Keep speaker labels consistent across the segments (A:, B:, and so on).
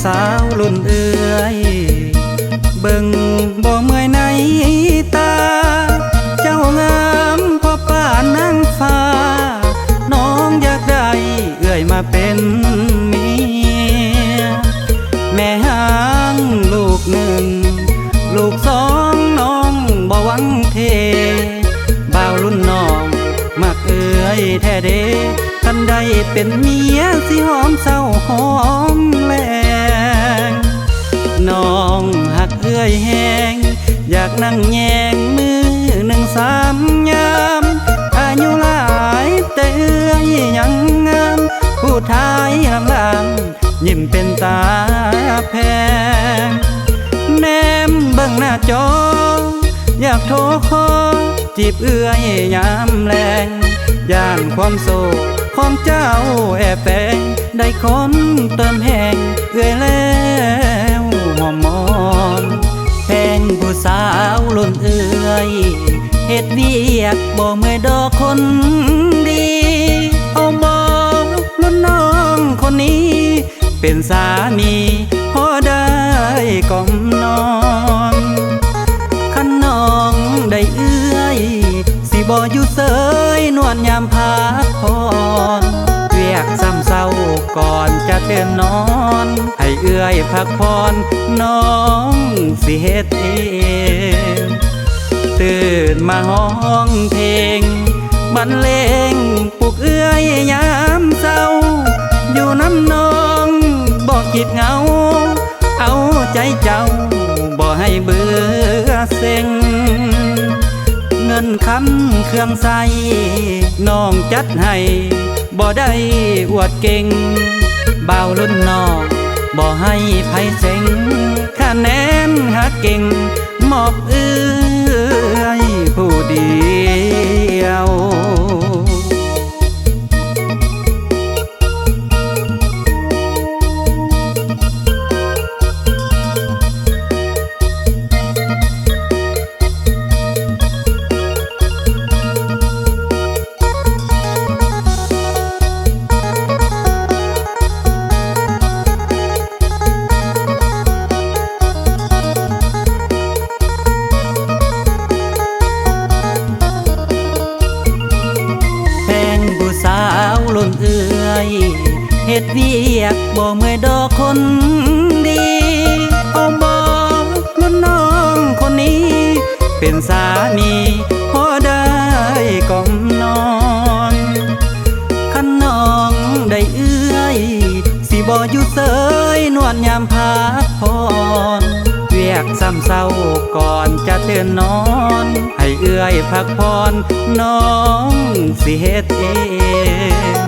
A: สาวรุ่นเอื้อยเบิ่งบ่เมื่อยในตาเจ้างามพอป่านนางฟ้าน้องอยากได้เอื้อยมาเป็นเมียแม่หางลูกหนึ่งลูกสองน้องบ่หวังเทบ่าวรุ่นน้องมักเอื้อยแท้เด้คันได้เป็นเมียสิหอมเศร้าหอมแลงน้องหักเอื้อยแหงอยากนั่งแยงมือหนึ่งสามยามอายุหลายแต่เอื้อยยังงามผู้ทายหลังยิ้มเป็นตาแพงแนมเบิ่งหน้าจออยากโทรขอจีบเอื้อยยามแลงย่านความโศกของเจ้าแอบแฝงได้คนเติมแห้งเอื้อยแล้วหอมมอนแพงผู้สาวล้นเอื้อยเฮ็ดเวียกบ่เมื่อยดอกคนดีเอาบอกล้นน้องคนนี้เป็นสามีพอได้กล่อมนอนคันน้องได้เอื้อยสิบ่อยู่เสยนวลยามพักผ่อนเวียกซ้ำเศร้าก่อนจะเตือนนอนให้เอื้อยพักผ่อนน้องสิเฮ็ดเองตื่นมาห้องเพลงบรรเลงปลุกเอื้อยยามเศร้าอยู่น้ำน้องบอกคิดเหงาเอาใจเจ้าบ่ให้เบื่อเซ็งเงินคำเครื่องใส่น้องจัดให้บ่ได้อวดเก่งบ่าวรุ่นน้องบ่ให้ไผเซ็งคะแนนหักเก่งมอบเอื้อยผู้เดียวเอื้อยเฮ็ดเวียกบ่เมื่อยดอกคนดีเอาบอกล้นน้องคนนี้เป็นสามีพอได้กล่อมนอนคันน้องได้เอื้อยสิบ่อยู่เสยนวลยามพักผ่อนเวียกซ้ำเศร้าก่อนจะเตือนนอนให้เอื้อยพักผ่อนน้องสิเฮ็ดเอง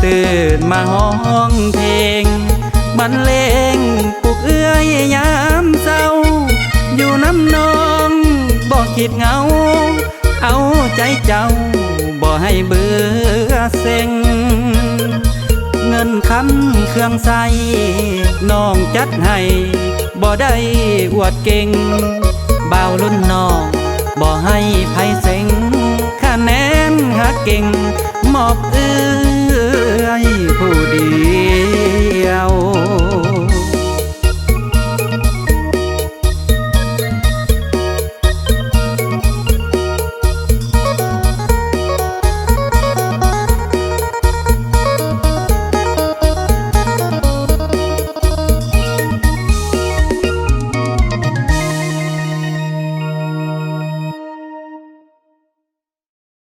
A: ตื่นมาห้องเพลงบรรเลงปลุกเอื้อยยามเศร้าอยู่น้ำน้องบอกคิดเหงาเอาใจเจ้าบ่ให้เบื่อเซ็งเงินคำเครื่องใส่น้องจัดให้บ่ได้อวดเก่งบ่าวรุ่นน้องบ่ให้ไผเซ็งคะแนนหักเก่งมอบเอื้อยผู้เดียว